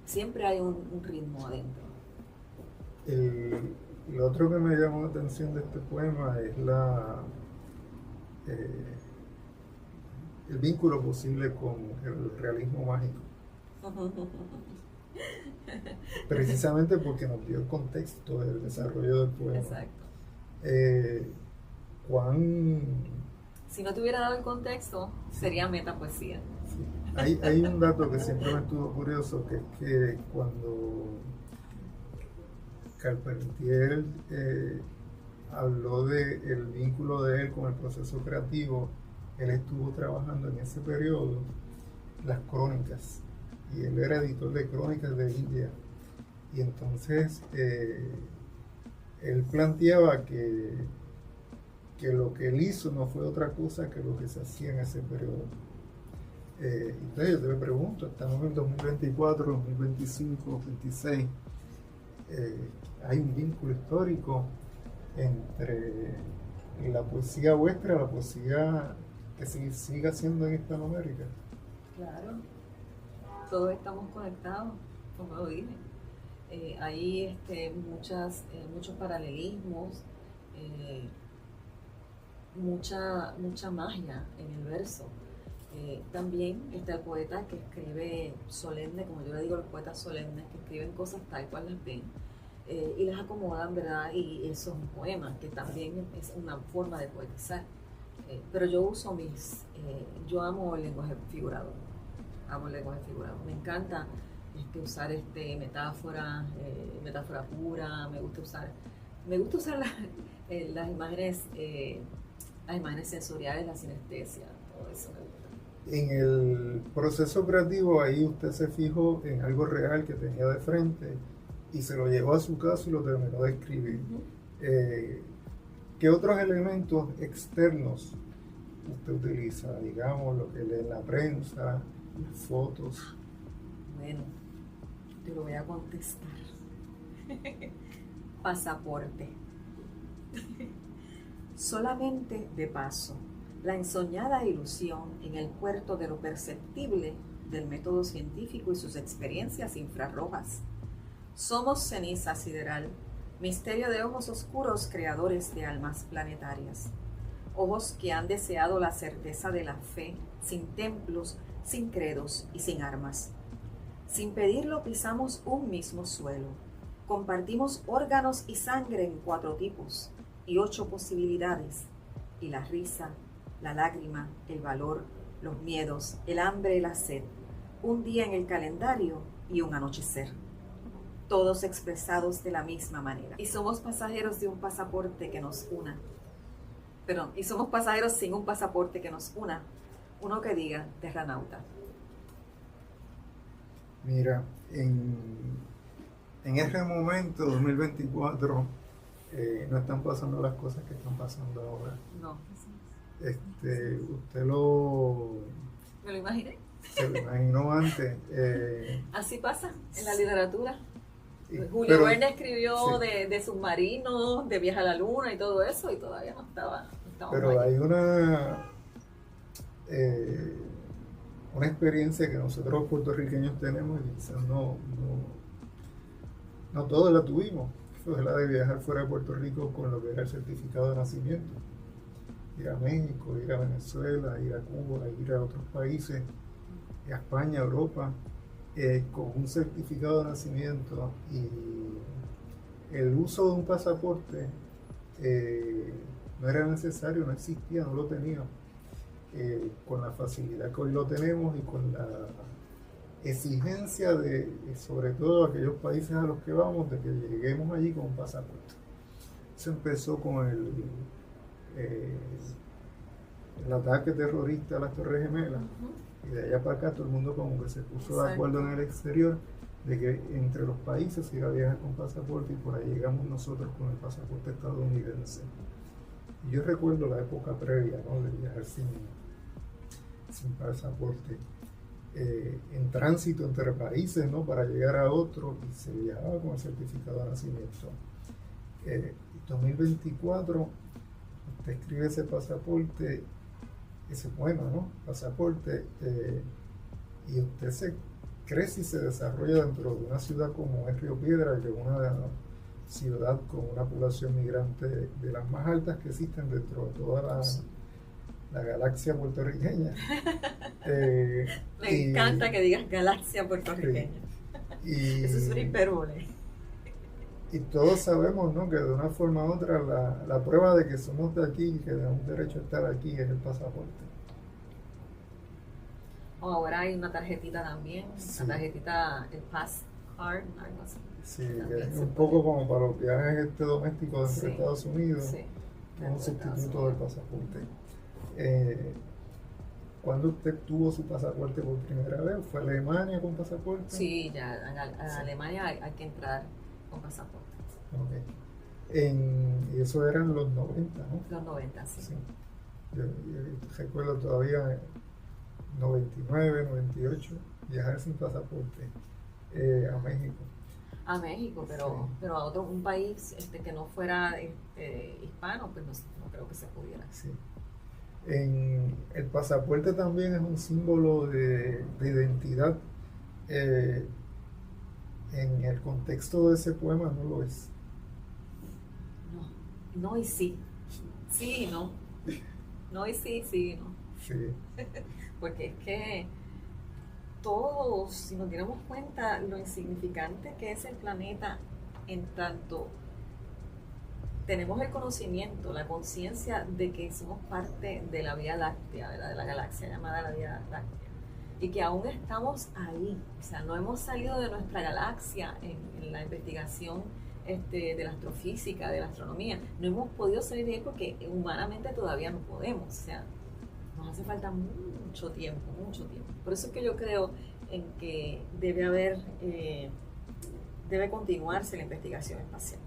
Speaker 2: siempre hay un ritmo adentro.
Speaker 1: Lo otro que me llamó la atención de este poema es el vínculo posible con el realismo mágico. Precisamente porque nos dio el contexto del desarrollo del poema.
Speaker 2: Exacto. Si no te hubiera dado el contexto, sería metapoesía.
Speaker 1: Sí. Hay un dato que siempre me estuvo curioso, que es que cuando Carpentier habló del vínculo de él con el proceso creativo, él estuvo trabajando en ese periodo las crónicas, y él era editor de crónicas de India, y entonces él planteaba que lo que él hizo no fue otra cosa que lo que se hacía en ese periodo. Entonces yo te pregunto, estamos en 2024, 2025, 2026, hay un vínculo histórico entre la poesía vuestra, la poesía que se sigue haciendo en Hispanoamérica.
Speaker 2: Claro, todos estamos conectados, como lo dije. Hay muchos paralelismos, mucha magia en el verso. También está el poeta que escribe solemne, como yo le digo a los poetas solemnes, que escriben cosas tal cual las ven y las acomodan, ¿verdad? Y eso es un poema, que también es una forma de poetizar. Pero yo uso yo amo el lenguaje figurado, me encanta usar metáfora pura, me gusta usar las imágenes sensoriales, la sinestesia, todo eso me gusta.
Speaker 1: En el proceso creativo ahí usted se fijó en algo real que tenía de frente y se lo llevó a su casa y lo terminó de escribir. ¿Qué otros elementos externos usted utiliza? Digamos, lo que lee en la prensa, las fotos.
Speaker 2: Bueno, te lo voy a contestar. Pasaporte. Solamente de paso, la ensoñada ilusión en el puerto de lo perceptible del método científico y sus experiencias infrarrojas. Somos ceniza sideral, misterio de ojos oscuros creadores de almas planetarias. Ojos que han deseado la certeza de la fe, sin templos, sin credos y sin armas. Sin pedirlo pisamos un mismo suelo. Compartimos órganos y sangre en 4 tipos y 8 posibilidades. Y la risa, la lágrima, el valor, los miedos, el hambre y la sed. Un día en el calendario y un anochecer. Todos expresados de la misma manera. Y somos pasajeros de un pasaporte que nos una. Y somos pasajeros sin un pasaporte que nos una. Uno que diga terranauta.
Speaker 1: Mira, en ese momento, 2024, no están pasando las cosas que están pasando ahora.
Speaker 2: No.
Speaker 1: Usted
Speaker 2: Me lo imaginé.
Speaker 1: se lo imaginó antes.
Speaker 2: Así pasa en la literatura. Julio
Speaker 1: pero,
Speaker 2: Verne escribió
Speaker 1: sí.
Speaker 2: de submarinos, de viaje a la luna y todo eso, y todavía no estaba
Speaker 1: Pero
Speaker 2: allí.
Speaker 1: hay una experiencia que nosotros los puertorriqueños tenemos y quizás no todos la tuvimos. Fue la de viajar fuera de Puerto Rico con lo que era el certificado de nacimiento. Ir a México, ir a Venezuela, ir a Cuba, ir a otros países, a España, a Europa, con un certificado de nacimiento, y el uso de un pasaporte no era necesario, no existía, no lo teníamos. Con la facilidad que hoy lo tenemos y con la exigencia de, sobre todo aquellos países a los que vamos, de que lleguemos allí con un pasaporte. Eso empezó con el ataque terrorista a las Torres Gemelas, y de allá para acá todo el mundo como que se puso de acuerdo en el exterior de que entre los países se iba a viajar con pasaporte, y por ahí llegamos nosotros con el pasaporte estadounidense. Y yo recuerdo la época previa, ¿no?, de viajar sin pasaporte, en tránsito entre países, ¿no?, para llegar a otro, y se viajaba con el certificado de nacimiento. 2024, usted escribe ese pasaporte, ese poema, ¿no?, pasaporte, y usted crece y se desarrolla dentro de una ciudad como es Río Piedras, que es una ciudad con una población migrante de las más altas que existen dentro de toda la galaxia puertorriqueña.
Speaker 2: Me encanta que digas galaxia puertorriqueña. Eso es una hipérbole.
Speaker 1: Y todos sabemos, ¿no?, que de una forma u otra la prueba de que somos de aquí y que tenemos derecho a estar aquí es el pasaporte.
Speaker 2: Ahora hay una tarjetita también, sí. La tarjetita, el pass card, algo así.
Speaker 1: Sí, que es un poco como para los viajes domésticos dentro de Estados Unidos,
Speaker 2: sí,
Speaker 1: un sustituto del pasaporte. ¿Cuándo usted tuvo su pasaporte por primera vez? ¿Fue a Alemania con pasaporte?
Speaker 2: Sí, ya a Alemania hay que entrar con pasaporte.
Speaker 1: Okay. Y eso eran los 90, ¿no?
Speaker 2: Los 90, sí.
Speaker 1: Yo recuerdo todavía 99, 98, viajar sin pasaporte a México.
Speaker 2: A México, pero a un país que no fuera hispano, pues no creo que se pudiera.
Speaker 1: Sí. El pasaporte también es un símbolo de identidad. En el contexto de ese poema no lo es.
Speaker 2: No y sí. Sí y no. No y sí, sí y no.
Speaker 1: Sí.
Speaker 2: Porque es que todos, si nos diéramos cuenta lo insignificante que es el planeta, en tanto tenemos el conocimiento, la conciencia de que somos parte de la Vía Láctea, ¿verdad?, de la galaxia llamada la Vía Láctea, y que aún estamos ahí, o sea, no hemos salido de nuestra galaxia en la investigación de la astrofísica, de la astronomía, no hemos podido salir de ahí porque humanamente todavía no podemos, o sea, nos hace falta mucho tiempo. Por eso es que yo creo en que debe continuarse la investigación espacial.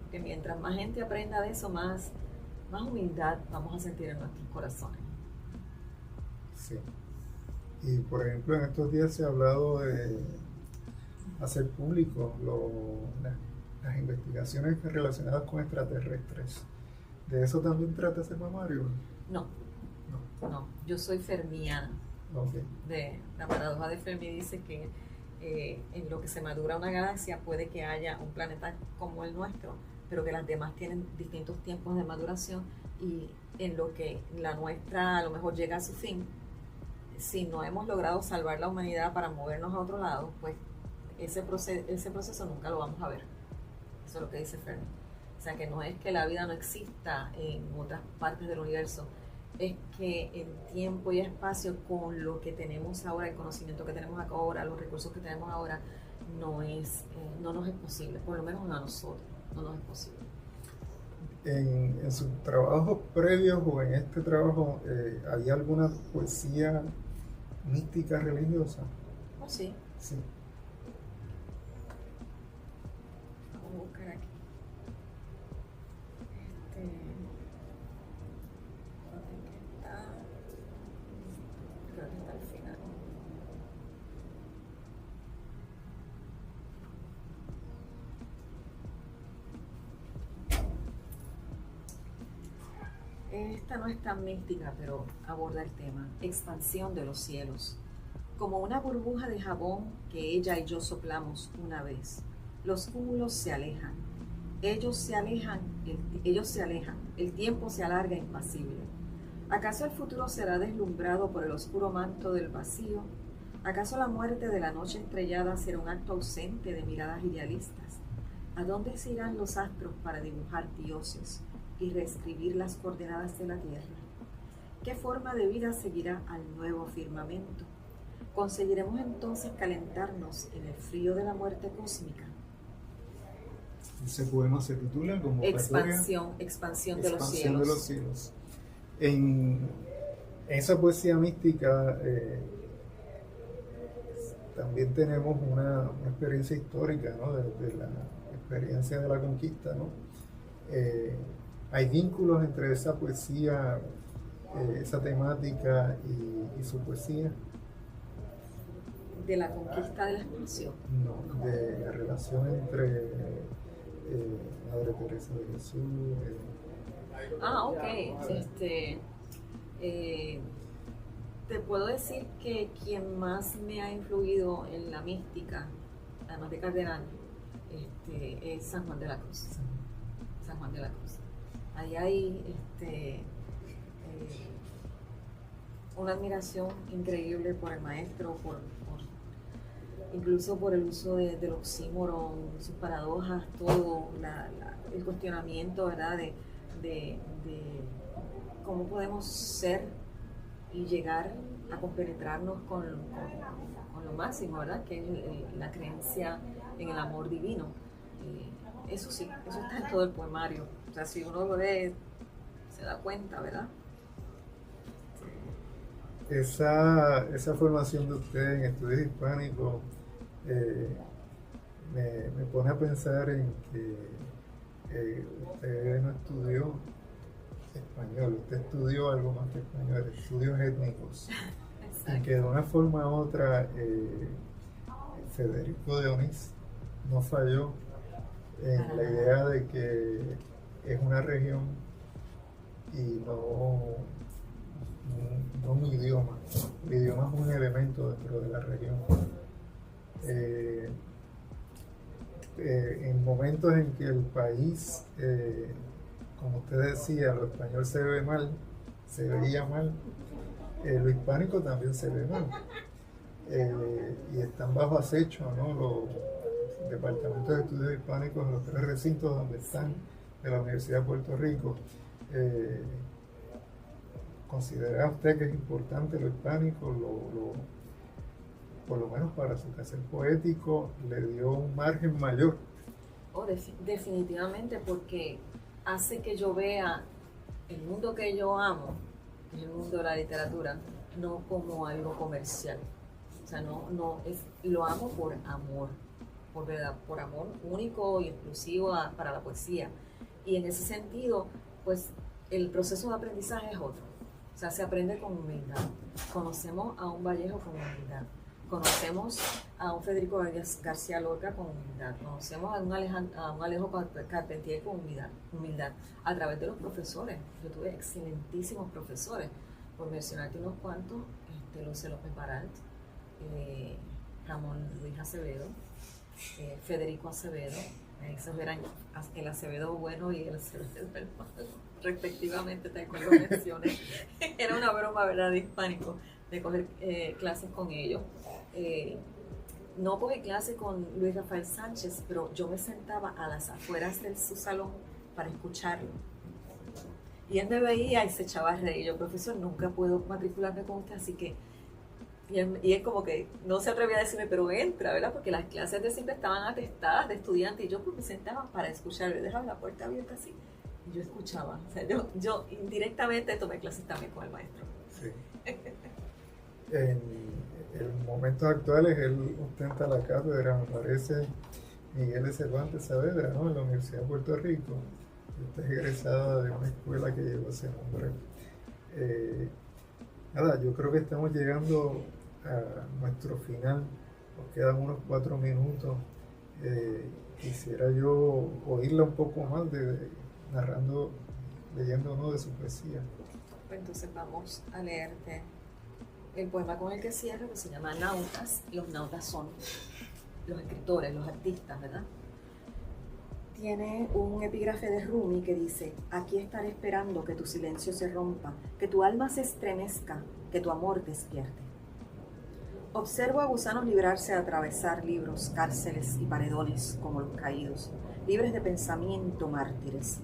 Speaker 2: Que mientras más gente aprenda de eso, más humildad vamos a sentir en nuestros corazones.
Speaker 1: Sí. Y por ejemplo, en estos días se ha hablado de hacer público las investigaciones relacionadas con extraterrestres. ¿De eso también trata ese poemario?
Speaker 2: No, yo soy fermiana.
Speaker 1: Okay.
Speaker 2: La paradoja de Fermi dice que en lo que se madura una galaxia puede que haya un planeta como el nuestro, pero que las demás tienen distintos tiempos de maduración, y en lo que la nuestra a lo mejor llega a su fin, si no hemos logrado salvar la humanidad para movernos a otro lado, pues ese proceso nunca lo vamos a ver. Eso es lo que dice Fermi. O sea, que no es que la vida no exista en otras partes del universo, es que en tiempo y espacio, con lo que tenemos ahora, el conocimiento que tenemos ahora, los recursos que tenemos ahora, no nos es posible, por lo menos a nosotros, no nos es posible.
Speaker 1: En sus trabajos previos o en este trabajo, ¿había alguna poesía mística religiosa?
Speaker 2: Oh, sí.
Speaker 1: Sí.
Speaker 2: Vamos a buscar aquí. esta no es tan mística, pero aborda el tema, expansión de los cielos. Como una burbuja de jabón que ella y yo soplamos una vez, los cúmulos se alejan. Ellos se alejan, el tiempo se alarga impasible. ¿Acaso el futuro será deslumbrado por el oscuro manto del vacío? ¿Acaso la muerte de la noche estrellada será un acto ausente de miradas idealistas? ¿A dónde se irán los astros para dibujar dioses y reescribir las coordenadas de la tierra? ¿Qué forma de vida seguirá al nuevo firmamento? ¿Conseguiremos entonces calentarnos en el frío de la muerte cósmica?
Speaker 1: Ese poema se titula Convocatoria.
Speaker 2: Expansión de los
Speaker 1: Expansión de los
Speaker 2: cielos.
Speaker 1: cielos. En esa poesía mística también tenemos una experiencia histórica, ¿no? De la experiencia de la conquista, ¿no? Hay vínculos entre esa poesía, esa temática y su poesía.
Speaker 2: De la conquista de la expansión.
Speaker 1: No, de la relación entre Madre Teresa de Jesús.
Speaker 2: Ok. Te puedo decir que quien más me ha influido en la mística, además de Cardenal, es San Juan de la Cruz. San Juan de la Cruz. Ahí hay una admiración increíble por el maestro, incluso por el uso del oxímoron, sus paradojas, todo el cuestionamiento, ¿verdad? De cómo podemos ser y llegar a compenetrarnos con lo máximo, ¿verdad? Que es la creencia en el amor divino. Eso sí, eso está en todo el poemario. O sea, si uno lo lee, se da cuenta, ¿verdad?
Speaker 1: Esa formación de usted en estudios hispánicos me pone a pensar en que usted no estudió español, usted estudió algo más que español, estudios étnicos. Y que de una forma u otra Federico de Onís no falló en la idea de que es una región y no un idioma. El idioma es un elemento dentro de la región. En momentos en que el país, como usted decía, lo español se veía mal, lo hispánico también se ve mal. Y están bajo acecho, ¿no? Los departamentos de estudios hispánicos, los 3 recintos donde están de la Universidad de Puerto Rico. ¿Considera usted que es importante lo hispánico? Por lo menos para su quehacer poético, le dio un margen mayor.
Speaker 2: Definitivamente, porque hace que yo vea el mundo que yo amo, que es el mundo de la literatura, no como algo comercial. O sea, lo amo por amor, por verdad, por amor único y exclusivo para la poesía. Y en ese sentido, pues el proceso de aprendizaje es otro. O sea, se aprende con humildad. Conocemos a un Vallejo con humildad. Conocemos a un Federico García Lorca con humildad. Conocemos a un Alejo Carpentier con humildad. A través de los profesores. Yo tuve excelentísimos profesores. Por mencionarte unos cuantos, Luce López Baralt, Ramón Luis Acevedo, Federico Acevedo, esos eran el Acevedo bueno y el Acevedo del malo, respectivamente, tal cual lo mencioné. Era una broma, ¿verdad?, de hispánico, de coger clases con ellos. No cogí clase con Luis Rafael Sánchez, pero yo me sentaba a las afueras de su salón para escucharlo. Y él me veía y se echaba a reír. Yo, profesor, nunca puedo matricularme con usted, así que... Y él como que no se atrevía a decirme, pero entra, ¿verdad? Porque las clases de siempre estaban atestadas de estudiantes y yo pues me sentaba para escuchar. Yo dejaba la puerta abierta así y yo escuchaba. O sea, yo indirectamente tomé clases también con el maestro.
Speaker 1: Sí. En momentos actuales él ostenta la cátedra, me parece, Miguel de Cervantes Saavedra, ¿no?, en la Universidad de Puerto Rico. Usted es egresada de una escuela que lleva ese nombre. Yo creo que estamos llegando a nuestro final. Nos quedan unos 4 minutos. Quisiera yo oírla un poco más narrando leyendo uno de su poesía.
Speaker 2: Pues entonces vamos a leerte el poema con el que cierro, que se llama Nautas. Los nautas son los escritores, los artistas, ¿verdad? Tiene un epígrafe de Rumi que dice: aquí estaré esperando que tu silencio se rompa, que tu alma se estremezca, que tu amor despierte. Observo a gusanos librarse a atravesar libros, cárceles y paredones como los caídos, libres de pensamiento, mártires.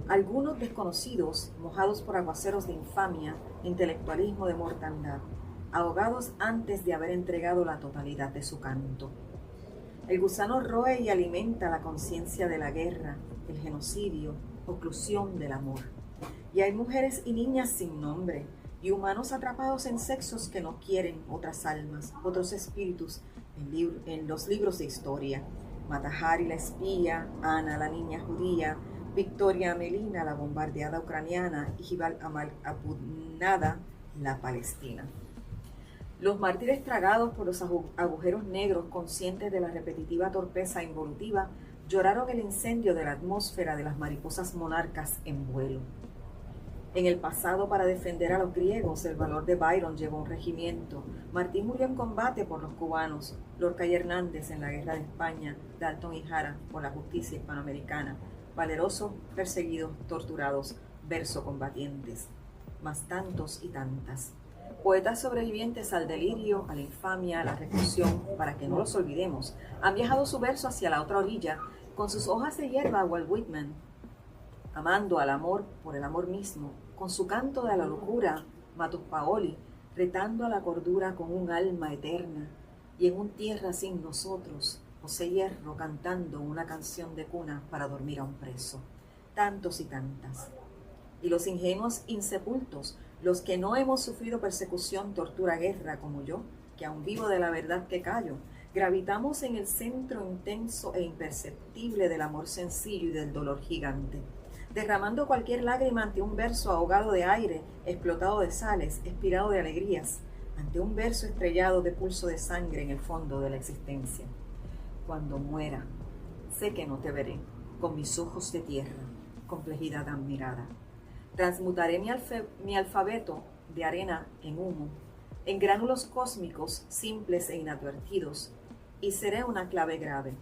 Speaker 2: Algunos desconocidos, mojados por aguaceros de infamia, intelectualismo de mortandad, ahogados antes de haber entregado la totalidad de su canto. El gusano roe y alimenta la conciencia de la guerra, el genocidio, oclusión del amor. Y hay mujeres y niñas sin nombre, y humanos atrapados en sexos que no quieren otras almas, otros espíritus, en los libros de historia. Matahari la espía, Ana la niña judía, Victoria Amelina la bombardeada ucraniana y Jibal Amal Abudnada la palestina. Los mártires tragados por los agujeros negros, conscientes de la repetitiva torpeza involutiva, lloraron el incendio de la atmósfera de las mariposas monarcas en vuelo. En el pasado, para defender a los griegos, el valor de Byron llevó un regimiento. Martín murió en combate por los cubanos, Lorca y Hernández en la guerra de España, Dalton y Jara por la justicia hispanoamericana, valerosos, perseguidos, torturados, versocombatientes, más tantos y tantas. Poetas sobrevivientes al delirio, a la infamia, a la reclusión, para que no los olvidemos, han viajado su verso hacia la otra orilla, con sus hojas de hierba Walt Whitman, amando al amor por el amor mismo, con su canto de la locura, Matus Paoli, retando a la cordura con un alma eterna, y en un tierra sin nosotros, José Hierro cantando una canción de cuna para dormir a un preso. Tantos y tantas. Y los ingenuos insepultos, los que no hemos sufrido persecución, tortura, guerra, como yo, que aún vivo de la verdad que callo, gravitamos en el centro intenso e imperceptible del amor sencillo y del dolor gigante, derramando cualquier lágrima ante un verso ahogado de aire, explotado de sales, expirado de alegrías, ante un verso estrellado de pulso de sangre en el fondo de la existencia. Cuando muera, sé que no te veré, con mis ojos de tierra, complejidad admirada. Transmutaré mi alfabeto de arena en humo, en gránulos cósmicos simples e inadvertidos, y seré una clave grave,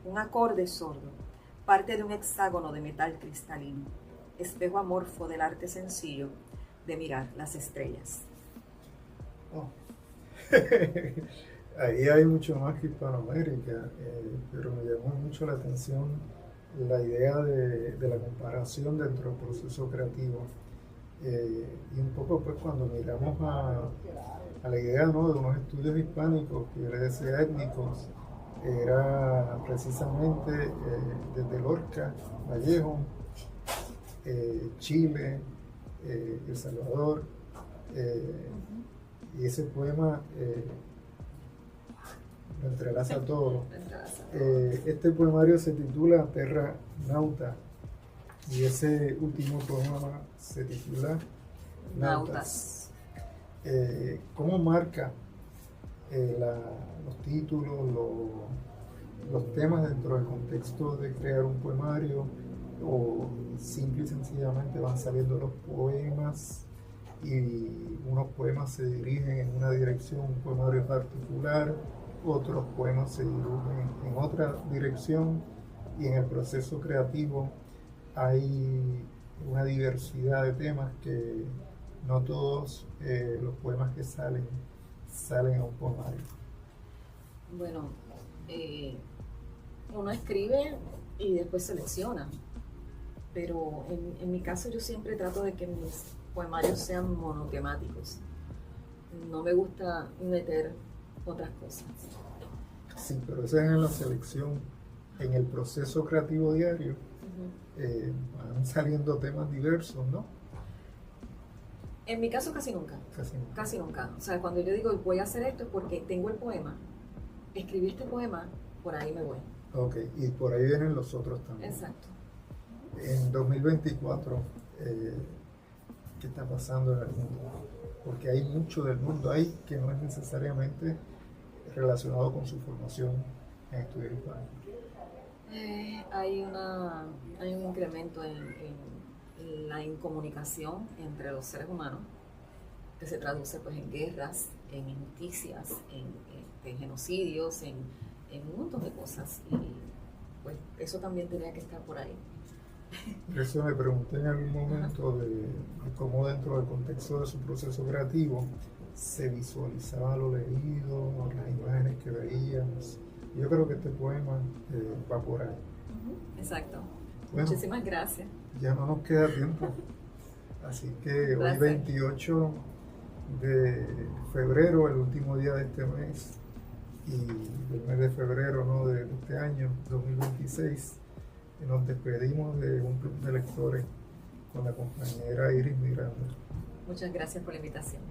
Speaker 2: un acorde sordo, parte de un hexágono de metal cristalino, espejo amorfo del arte sencillo de mirar las estrellas.
Speaker 1: Oh. Ahí hay mucho más que Hispanoamérica, pero me llamó mucho la atención la idea de la comparación dentro del proceso creativo. Y un poco pues cuando miramos a la idea, ¿no?, de unos estudios hispánicos, que yo les decía étnicos, era precisamente desde Lorca, Vallejo, Chile, El Salvador, y ese poema lo entrelaza todo. Este poemario se titula Terra Nauta y ese último poema se titula Nautas. ¿Cómo marca los títulos, los temas dentro del contexto de crear un poemario, o simple y sencillamente van saliendo los poemas y unos poemas se dirigen en una dirección, un poemario particular, otros poemas se dirigen en otra dirección, y en el proceso creativo hay una diversidad de temas que no todos los poemas que salen a un poemario?
Speaker 2: Bueno, uno escribe y después selecciona, pero en mi caso yo siempre trato de que mis poemarios sean monotemáticos. No me gusta meter otras cosas.
Speaker 1: Sí, pero eso es en la selección. En el proceso creativo diario van saliendo temas diversos, ¿no?
Speaker 2: En mi caso casi nunca. Casi nunca. O sea, cuando yo digo voy a hacer esto es porque tengo el poema, escribí este poema, por ahí me voy.
Speaker 1: Ok, y por ahí vienen los otros también.
Speaker 2: Exacto.
Speaker 1: En 2024, ¿qué está pasando en el mundo? Porque hay mucho del mundo ahí que no es necesariamente relacionado con su formación en estudios hispanos.
Speaker 2: Hay un incremento en la incomunicación entre los seres humanos, que se traduce pues en guerras, en injusticias, en genocidios, en un montón de cosas. Y pues eso también tenía que estar por ahí.
Speaker 1: Por eso me pregunté en algún momento de cómo dentro del contexto de su proceso creativo se visualizaba lo leído, las imágenes que veíamos. Yo creo que este poema va por ahí.
Speaker 2: Exacto.
Speaker 1: Bueno,
Speaker 2: muchísimas gracias.
Speaker 1: Ya no nos queda tiempo. Así que hoy 28 de febrero, el último día de este mes, y del mes de febrero, ¿no?, de este año 2026, nos despedimos de un club de lectores con la compañera Iris Miranda.
Speaker 2: Muchas gracias por la invitación.